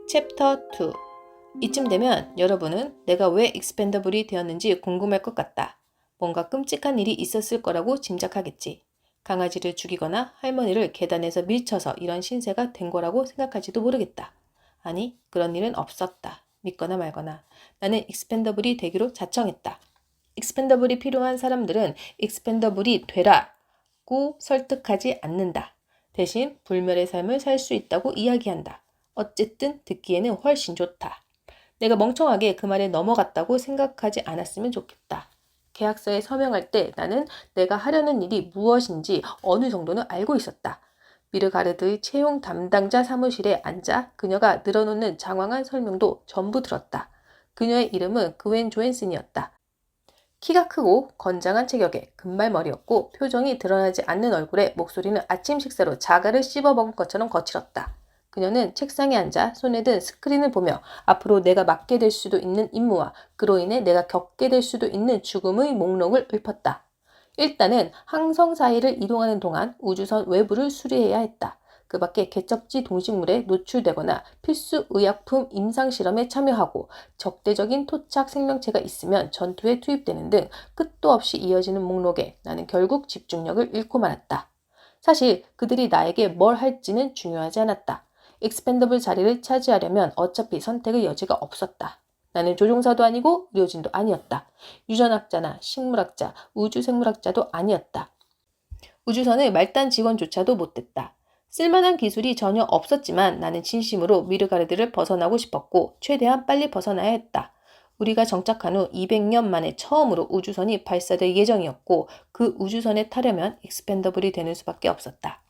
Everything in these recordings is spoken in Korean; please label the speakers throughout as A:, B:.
A: 챕터 2. 이쯤 되면 여러분은 내가 왜 익스펜더블이 되었는지 궁금할 것 같다. 뭔가 끔찍한 일이 있었을 거라고 짐작하겠지. 강아지를 죽이거나 할머니를 계단에서 밀쳐서 이런 신세가 된 거라고 생각할지도 모르겠다. 아니, 그런 일은 없었다. 믿거나 말거나. 나는 익스펜더블이 되기로 자청했다. 익스펜더블이 필요한 사람들은 익스펜더블이 되라고 설득하지 않는다. 대신 불멸의 삶을 살 수 있다고 이야기한다. 어쨌든 듣기에는 훨씬 좋다. 내가 멍청하게 그 말에 넘어갔다고 생각하지 않았으면 좋겠다. 계약서에 서명할 때 나는 내가 하려는 일이 무엇인지 어느 정도는 알고 있었다. 미르가르드의 채용 담당자 사무실에 앉아 그녀가 늘어놓는 장황한 설명도 전부 들었다. 그녀의 이름은 그웬 조앤슨이었다. 키가 크고 건장한 체격에 금발머리였고 표정이 드러나지 않는 얼굴에 목소리는 아침 식사로 자갈을 씹어먹은 것처럼 거칠었다. 그녀는 책상에 앉아 손에 든 스크린을 보며 앞으로 내가 맡게 될 수도 있는 임무와 그로 인해 내가 겪게 될 수도 있는 죽음의 목록을 읊었다. 일단은 항성 사이를 이동하는 동안 우주선 외부를 수리해야 했다. 그 밖에 개척지 동식물에 노출되거나 필수 의약품 임상실험에 참여하고 적대적인 토착 생명체가 있으면 전투에 투입되는 등 끝도 없이 이어지는 목록에 나는 결국 집중력을 잃고 말았다. 사실 그들이 나에게 뭘 할지는 중요하지 않았다. 익스펜더블 자리를 차지하려면 어차피 선택의 여지가 없었다. 나는 조종사도 아니고 의료진도 아니었다. 유전학자나 식물학자, 우주생물학자도 아니었다. 우주선의 말단 직원조차도 못됐다. 쓸만한 기술이 전혀 없었지만 나는 진심으로 미르가르드를 벗어나고 싶었고 최대한 빨리 벗어나야 했다. 우리가 정착한 후 200년 만에 처음으로 우주선이 발사될 예정이었고 그 우주선에 타려면 익스펜더블이 되는 수밖에 없었다.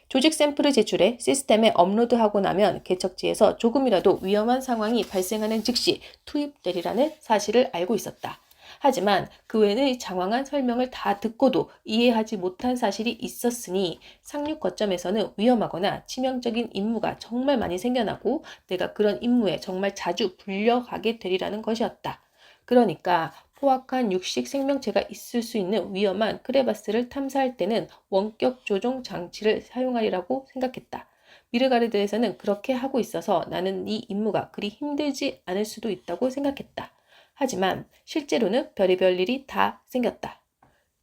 A: 조직 샘플을 제출해 시스템에 업로드하고 나면 개척지에서 조금이라도 위험한 상황이 발생하는 즉시 투입되리라는 사실을 알고 있었다. 하지만 그 외의 장황한 설명을 다 듣고도 이해하지 못한 사실이 있었으니 상륙 거점에서는 위험하거나 치명적인 임무가 정말 많이 생겨나고 내가 그런 임무에 정말 자주 불려가게 되리라는 것이었다. 그러니까 포악한 육식 생명체가 있을 수 있는 위험한 크레바스를 탐사할 때는 원격 조종 장치를 사용하리라고 생각했다. 미르가르드에서는 그렇게 하고 있어서 나는 이 임무가 그리 힘들지 않을 수도 있다고 생각했다. 하지만 실제로는 별의별 일이 다 생겼다.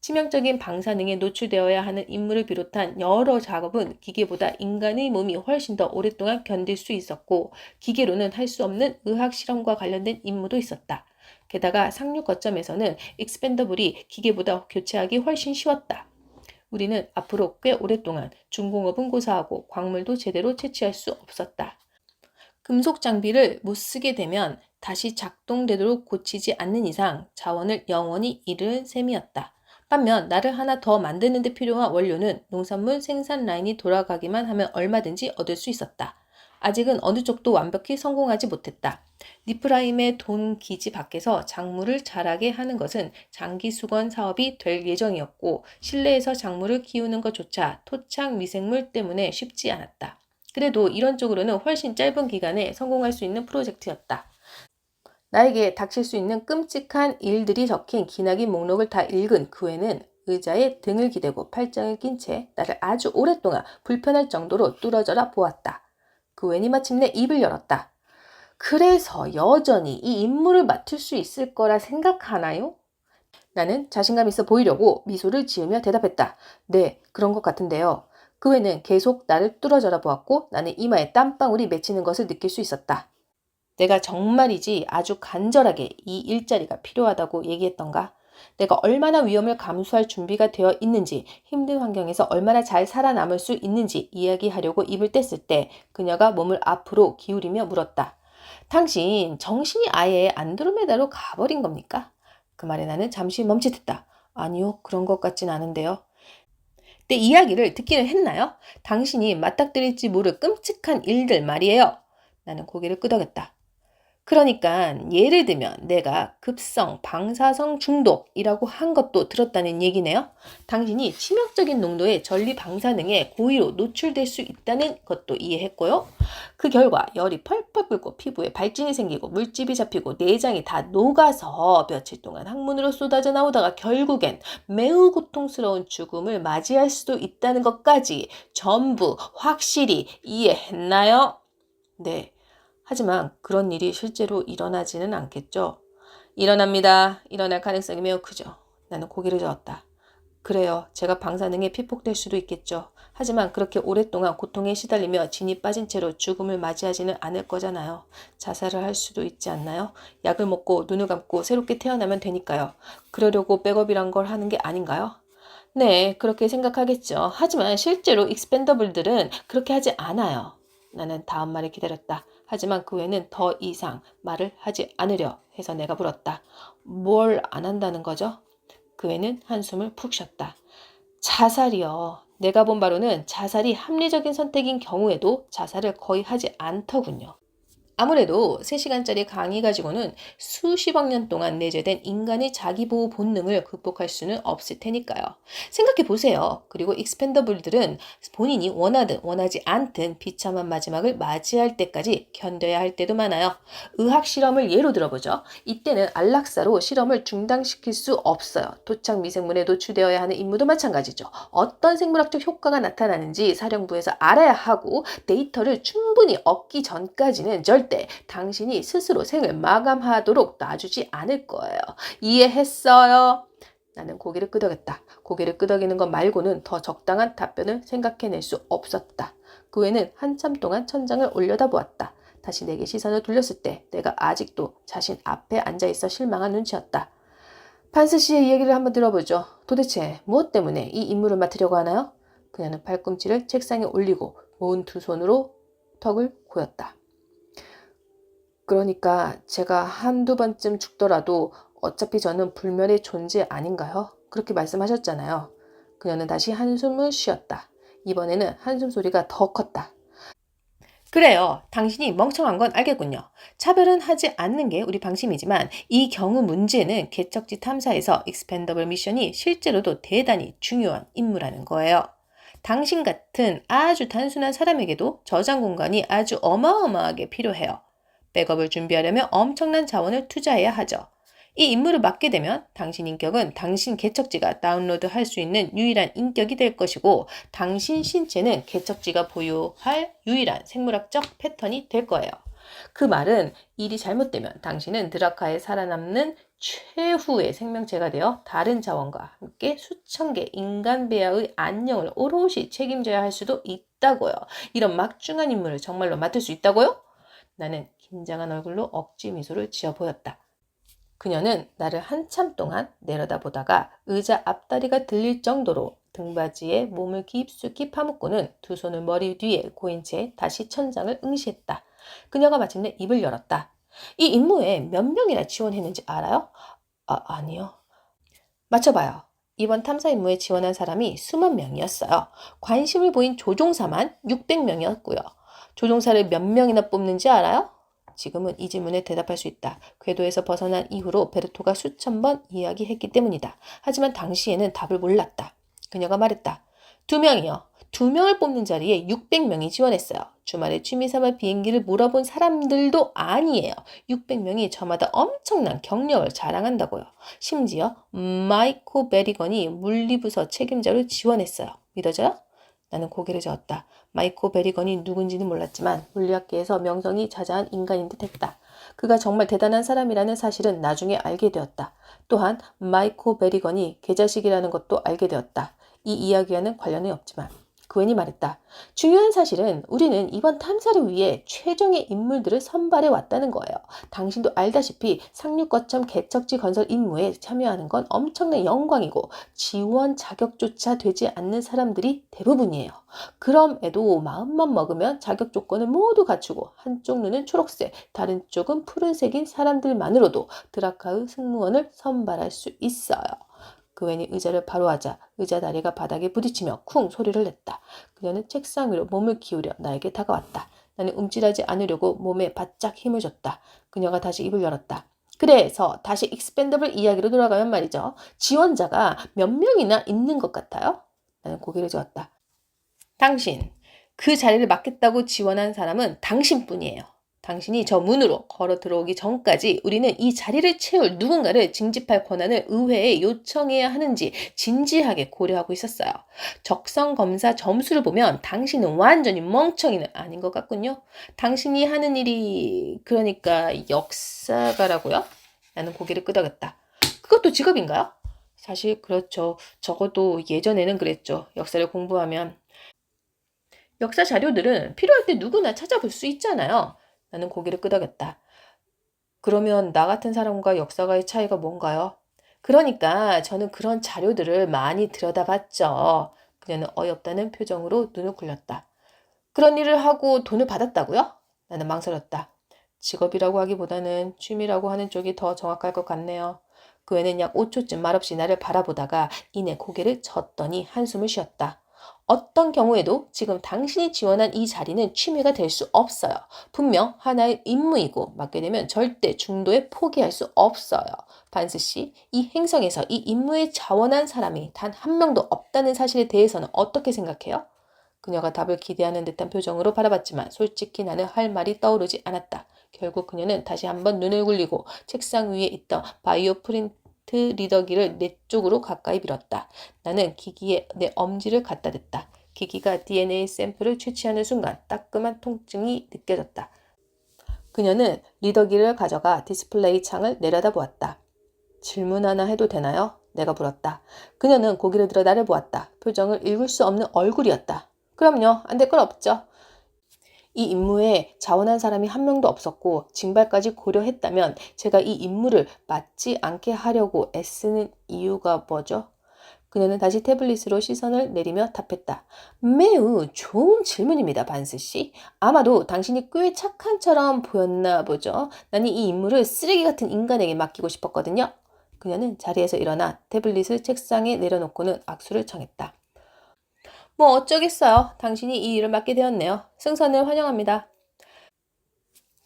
A: 치명적인 방사능에 노출되어야 하는 임무를 비롯한 여러 작업은 기계보다 인간의 몸이 훨씬 더 오랫동안 견딜 수 있었고 기계로는 할 수 없는 의학 실험과 관련된 임무도 있었다. 게다가 상륙 거점에서는 익스펜더블이 기계보다 교체하기 훨씬 쉬웠다. 우리는 앞으로 꽤 오랫동안 중공업은 고사하고 광물도 제대로 채취할 수 없었다. 금속 장비를 못 쓰게 되면 다시 작동되도록 고치지 않는 이상 자원을 영원히 잃은 셈이었다. 반면 나를 하나 더 만드는 데 필요한 원료는 농산물 생산 라인이 돌아가기만 하면 얼마든지 얻을 수 있었다. 아직은 어느 쪽도 완벽히 성공하지 못했다. 니프라임의 돈 기지 밖에서 작물을 자라게 하는 것은 장기 수건 사업이 될 예정이었고 실내에서 작물을 키우는 것조차 토착 미생물 때문에 쉽지 않았다. 그래도 이론적으로는 훨씬 짧은 기간에 성공할 수 있는 프로젝트였다. 나에게 닥칠 수 있는 끔찍한 일들이 적힌 기나긴 목록을 다 읽은 그 애는 의자에 등을 기대고 팔짱을 낀 채 나를 아주 오랫동안 불편할 정도로 뚫어져라 보았다. 그 웬이 마침내 입을 열었다. 그래서 여전히 이 임무를 맡을 수 있을 거라 생각하나요? 나는 자신감 있어 보이려고 미소를 지으며 대답했다. 네, 그런 것 같은데요. 그 외는 계속 나를 뚫어져라 보았고 나는 이마에 땀방울이 맺히는 것을 느낄 수 있었다. 내가 정말이지 아주 간절하게 이 일자리가 필요하다고 얘기했던가? 내가 얼마나 위험을 감수할 준비가 되어 있는지, 힘든 환경에서 얼마나 잘 살아남을 수 있는지 이야기하려고 입을 뗐을 때 그녀가 몸을 앞으로 기울이며 물었다. 당신 정신이 아예 안드로메다로 가버린 겁니까? 그 말에 나는 잠시 멈칫했다. 아니요, 그런 것 같진 않은데요. 내 이야기를 듣기는 했나요? 당신이 맞닥뜨릴지 모를 끔찍한 일들 말이에요. 나는 고개를 끄덕였다. 그러니까 예를 들면 내가 급성 방사성 중독이라고 한 것도 들었다는 얘기네요. 당신이 치명적인 농도의 전리 방사능에 고의로 노출될 수 있다는 것도 이해했고요. 그 결과 열이 펄펄 끓고 피부에 발진이 생기고 물집이 잡히고 내장이 다 녹아서 며칠 동안 항문으로 쏟아져 나오다가 결국엔 매우 고통스러운 죽음을 맞이할 수도 있다는 것까지 전부 확실히 이해했나요? 네. 하지만 그런 일이 실제로 일어나지는 않겠죠? 일어납니다. 일어날 가능성이 매우 크죠. 나는 고개를 저었다. 그래요. 제가 방사능에 피폭될 수도 있겠죠. 하지만 그렇게 오랫동안 고통에 시달리며 진이 빠진 채로 죽음을 맞이하지는 않을 거잖아요. 자살을 할 수도 있지 않나요? 약을 먹고 눈을 감고 새롭게 태어나면 되니까요. 그러려고 백업이란 걸 하는 게 아닌가요? 네, 그렇게 생각하겠죠. 하지만 실제로 익스펜더블들은 그렇게 하지 않아요. 나는 다음 말을 기다렸다. 하지만 그 후에는 더 이상 말을 하지 않으려 해서 내가 물었다. 뭘 안 한다는 거죠? 그 애는 한숨을 푹 쉬었다. 자살이요. 내가 본 바로는 자살이 합리적인 선택인 경우에도 자살을 거의 하지 않더군요. 아무래도 3시간짜리 강의 가지고는 수십억 년 동안 내재된 인간의 자기보호 본능을 극복할 수는 없을 테니까요. 생각해 보세요. 그리고 익스펜더블들은 본인이 원하든 원하지 않든 비참한 마지막을 맞이할 때까지 견뎌야 할 때도 많아요. 의학 실험을 예로 들어보죠. 이때는 안락사로 실험을 중단시킬 수 없어요. 토착 미생물에 노출되어야 하는 임무도 마찬가지죠. 어떤 생물학적 효과가 나타나는지 사령부에서 알아야 하고 데이터를 충분히 얻기 전까지는 절대 당신이 스스로 생을 마감하도록 놔주지 않을 거예요. 이해했어요? 나는 고개를 끄덕였다. 고개를 끄덕이는 것 말고는 더 적당한 답변을 생각해낼 수 없었다. 그 후에는 한참 동안 천장을 올려다보았다. 다시 내게 시선을 돌렸을 때 내가 아직도 자신 앞에 앉아있어 실망한 눈치였다. 판스 씨의 이야기를 한번 들어보죠. 도대체 무엇 때문에 이 임무를 맡으려고 하나요? 그녀는 팔꿈치를 책상에 올리고 모은 두 손으로 턱을 고였다. 그러니까 제가 한두 번쯤 죽더라도 어차피 저는 불멸의 존재 아닌가요? 그렇게 말씀하셨잖아요. 그녀는 다시 한숨을 쉬었다. 이번에는 한숨 소리가 더 컸다. 그래요. 당신이 멍청한 건 알겠군요. 차별은 하지 않는 게 우리 방침이지만 이 경우 문제는 개척지 탐사에서 익스펜더블 미션이 실제로도 대단히 중요한 임무라는 거예요. 당신 같은 아주 단순한 사람에게도 저장 공간이 아주 어마어마하게 필요해요. 백업을 준비하려면 엄청난 자원을 투자해야 하죠. 이 임무를 맡게 되면 당신 인격은 당신 개척지가 다운로드할 수 있는 유일한 인격이 될 것이고 당신 신체는 개척지가 보유할 유일한 생물학적 패턴이 될 거예요. 그 말은 일이 잘못되면 당신은 드라카에 살아남는 최후의 생명체가 되어 다른 자원과 함께 수천 개 인간 배아의 안녕을 오롯이 책임져야 할 수도 있다고요. 이런 막중한 임무를 정말로 맡을 수 있다고요? 나는 긴장한 얼굴로 억지 미소를 지어 보였다. 그녀는 나를 한참 동안 내려다보다가 의자 앞다리가 들릴 정도로 등받이에 몸을 깊숙이 파묻고는 두 손을 머리 뒤에 고인 채 다시 천장을 응시했다. 그녀가 마침내 입을 열었다. 이 임무에 몇 명이나 지원했는지 알아요? 아니요. 맞춰봐요. 이번 탐사 임무에 지원한 사람이 수만 명이었어요. 관심을 보인 조종사만 600명이었고요. 조종사를 몇 명이나 뽑는지 알아요? 지금은 이 질문에 대답할 수 있다. 궤도에서 벗어난 이후로 베르토가 수천 번 이야기했기 때문이다. 하지만 당시에는 답을 몰랐다. 그녀가 말했다. 2명이요. 2명을 뽑는 자리에 600명이 지원했어요. 주말에 취미삼아 비행기를 몰아본 사람들도 아니에요. 600명이 저마다 엄청난 경력을 자랑한다고요. 심지어 마이코 베리건이 물리부서 책임자로 지원했어요. 믿어져요? 나는 고개를 저었다. 마이코 베리건이 누군지는 몰랐지만 물리학계에서 명성이 자자한 인간인 듯 했다. 그가 정말 대단한 사람이라는 사실은 나중에 알게 되었다. 또한 마이코 베리건이 개자식이라는 것도 알게 되었다. 이 이야기와는 관련이 없지만 그웬이 말했다. 중요한 사실은 우리는 이번 탐사를 위해 최종의 인물들을 선발해 왔다는 거예요. 당신도 알다시피 상륙거점 개척지 건설 임무에 참여하는 건 엄청난 영광이고 지원 자격조차 되지 않는 사람들이 대부분이에요. 그럼에도 마음만 먹으면 자격 조건을 모두 갖추고 한쪽 눈은 초록색, 다른 쪽은 푸른색인 사람들만으로도 드라카의 승무원을 선발할 수 있어요. 그웬이 의자를 바로 하자 의자 다리가 바닥에 부딪히며 쿵 소리를 냈다. 그녀는 책상 위로 몸을 기울여 나에게 다가왔다. 나는 움찔하지 않으려고 몸에 바짝 힘을 줬다. 그녀가 다시 입을 열었다. 그래서 다시 익스펜더블 이야기로 돌아가면 말이죠. 지원자가 몇 명이나 있는 것 같아요? 나는 고개를 저었다. 당신, 그 자리를 맡겠다고 지원한 사람은 당신뿐이에요. 당신이 저 문으로 걸어 들어오기 전까지 우리는 이 자리를 채울 누군가를 징집할 권한을 의회에 요청해야 하는지 진지하게 고려하고 있었어요. 적성 검사 점수를 보면 당신은 완전히 멍청이는 아닌 것 같군요. 당신이 하는 일이 그러니까 역사가라고요? 나는 고개를 끄덕였다. 그것도 직업인가요? 사실 그렇죠. 적어도 예전에는 그랬죠. 역사를 공부하면. 역사 자료들은 필요할 때 누구나 찾아볼 수 있잖아요. 나는 고개를 끄덕였다. 그러면 나 같은 사람과 역사가의 차이가 뭔가요? 그러니까 저는 그런 자료들을 많이 들여다봤죠. 그녀는 어이없다는 표정으로 눈을 굴렸다. 그런 일을 하고 돈을 받았다고요? 나는 망설였다. 직업이라고 하기보다는 취미라고 하는 쪽이 더 정확할 것 같네요. 그 애는 약 5초쯤 말없이 나를 바라보다가 이내 고개를 젓더니 한숨을 쉬었다. 어떤 경우에도 지금 당신이 지원한 이 자리는 취미가 될 수 없어요. 분명 하나의 임무이고 맡게 되면 절대 중도에 포기할 수 없어요. 반스 씨, 이 행성에서 이 임무에 자원한 사람이 단 한 명도 없다는 사실에 대해서는 어떻게 생각해요? 그녀가 답을 기대하는 듯한 표정으로 바라봤지만 솔직히 나는 할 말이 떠오르지 않았다. 결국 그녀는 다시 한번 눈을 굴리고 책상 위에 있던 바이오 프린트 리더기를 내 쪽으로 가까이 밀었다. 나는 기기에 내 엄지를 갖다 댔다. 기기가 DNA 샘플을 채취하는 순간 따끔한 통증이 느껴졌다. 그녀는 리더기를 가져가 디스플레이 창을 내려다보았다. 질문 하나 해도 되나요? 내가 물었다. 그녀는 고개를 들어 나를 보았다. 표정을 읽을 수 없는 얼굴이었다. 그럼요. 안 될 건 없죠. 이 임무에 자원한 사람이 한 명도 없었고 징발까지 고려했다면 제가 이 임무를 맡지 않게 하려고 애쓰는 이유가 뭐죠? 그녀는 다시 태블릿으로 시선을 내리며 답했다. 매우 좋은 질문입니다, 반스 씨. 아마도 당신이 꽤 착한처럼 보였나 보죠. 나는 이 임무를 쓰레기 같은 인간에게 맡기고 싶었거든요. 그녀는 자리에서 일어나 태블릿을 책상에 내려놓고는 악수를 청했다. 뭐 어쩌겠어요. 당신이 이 일을 맡게 되었네요. 승선을 환영합니다.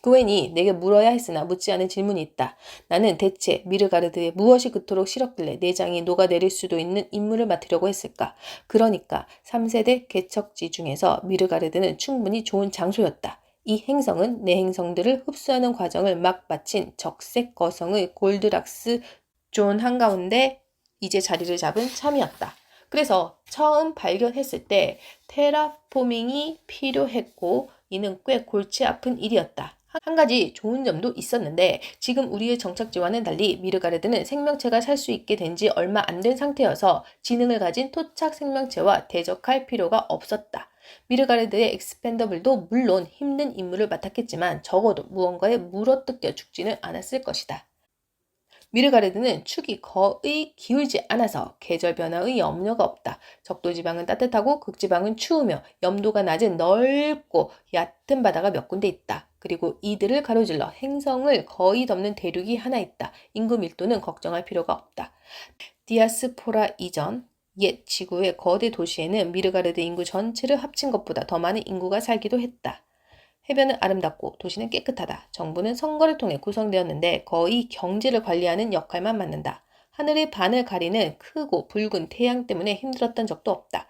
A: 그웬이 내게 물어야 했으나 묻지 않은 질문이 있다. 나는 대체 미르가르드에 무엇이 그토록 싫었길래 내장이 녹아내릴 수도 있는 임무를 맡으려고 했을까? 그러니까 3세대 개척지 중에서 미르가르드는 충분히 좋은 장소였다. 이 행성은 내 행성들을 흡수하는 과정을 막 마친 적색 거성의 골드락스 존 한가운데 이제 자리를 잡은 참이었다. 그래서 처음 발견했을 때 테라포밍이 필요했고 이는 꽤 골치 아픈 일이었다. 한 가지 좋은 점도 있었는데 지금 우리의 정착지와는 달리 미르가르드는 생명체가 살 수 있게 된 지 얼마 안 된 상태여서 지능을 가진 토착 생명체와 대적할 필요가 없었다. 미르가르드의 엑스펜더블도 물론 힘든 임무를 맡았겠지만 적어도 무언가에 물어뜯겨 죽지는 않았을 것이다. 미르가르드는 축이 거의 기울지 않아서 계절 변화의 염려가 없다. 적도지방은 따뜻하고 극지방은 추우며 염도가 낮은 넓고 얕은 바다가 몇 군데 있다. 그리고 이들을 가로질러 행성을 거의 덮는 대륙이 하나 있다. 인구 밀도는 걱정할 필요가 없다. 디아스포라 이전 옛 지구의 거대 도시에는 미르가르드 인구 전체를 합친 것보다 더 많은 인구가 살기도 했다. 해변은 아름답고 도시는 깨끗하다. 정부는 선거를 통해 구성되었는데 거의 경제를 관리하는 역할만 맡는다. 하늘의 반을 가리는 크고 붉은 태양 때문에 힘들었던 적도 없다.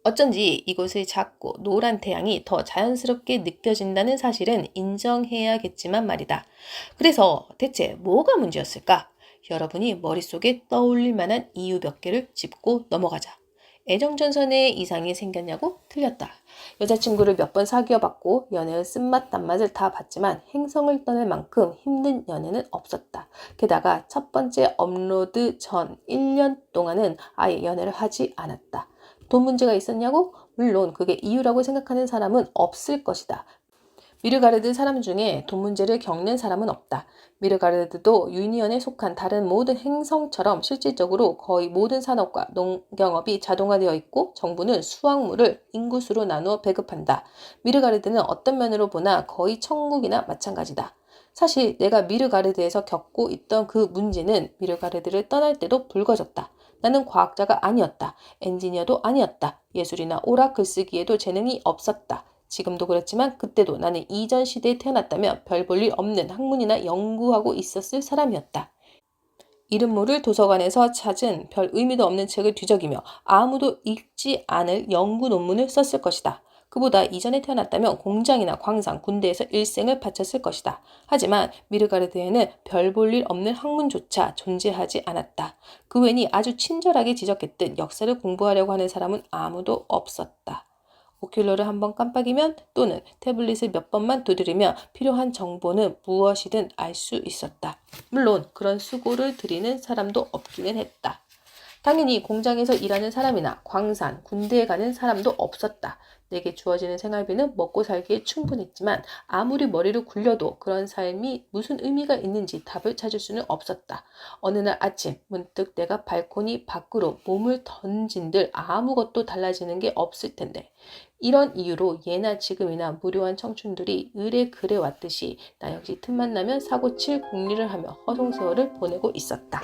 A: 어쩐지 이곳의 작고 노란 태양이 더 자연스럽게 느껴진다는 사실은 인정해야겠지만 말이다. 그래서 대체 뭐가 문제였을까? 여러분이 머릿속에 떠올릴 만한 이유 몇 개를 짚고 넘어가자. 애정전선에 이상이 생겼냐고? 틀렸다. 여자친구를 몇 번 사귀어봤고 연애의 쓴맛 단맛을 다 봤지만 행성을 떠날 만큼 힘든 연애는 없었다. 게다가 첫 번째 업로드 전 1년 동안은 아예 연애를 하지 않았다. 돈 문제가 있었냐고? 물론 그게 이유라고 생각하는 사람은 없을 것이다. 미르가르드 사람 중에 돈 문제를 겪는 사람은 없다. 미르가르드도 유니언에 속한 다른 모든 행성처럼 실질적으로 거의 모든 산업과 농경업이 자동화되어 있고 정부는 수확물을 인구수로 나누어 배급한다. 미르가르드는 어떤 면으로 보나 거의 천국이나 마찬가지다. 사실 내가 미르가르드에서 겪고 있던 그 문제는 미르가르드를 떠날 때도 불거졌다. 나는 과학자가 아니었다. 엔지니어도 아니었다. 예술이나 오락 글쓰기에도 재능이 없었다. 지금도 그렇지만 그때도 나는 이전 시대에 태어났다면 별 볼 일 없는 학문이나 연구하고 있었을 사람이었다. 이름 모를 도서관에서 찾은 별 의미도 없는 책을 뒤적이며 아무도 읽지 않을 연구 논문을 썼을 것이다. 그보다 이전에 태어났다면 공장이나 광산, 군대에서 일생을 바쳤을 것이다. 하지만 미르가르드에는 별 볼 일 없는 학문조차 존재하지 않았다. 그 웬이 아주 친절하게 지적했듯 역사를 공부하려고 하는 사람은 아무도 없었다. 오큘러를 한번 깜빡이면 또는 태블릿을 몇 번만 두드리며 필요한 정보는 무엇이든 알 수 있었다. 물론 그런 수고를 들이는 사람도 없기는 했다. 당연히 공장에서 일하는 사람이나 광산, 군대에 가는 사람도 없었다. 내게 주어지는 생활비는 먹고 살기에 충분했지만 아무리 머리를 굴려도 그런 삶이 무슨 의미가 있는지 답을 찾을 수는 없었다. 어느 날 아침 문득 내가 발코니 밖으로 몸을 던진들 아무것도 달라지는 게 없을 텐데. 이런 이유로 예나 지금이나 무료한 청춘들이 의례 그래 왔듯이 나 역시 틈만 나면 사고칠 궁리를 하며 허송세월을 보내고 있었다.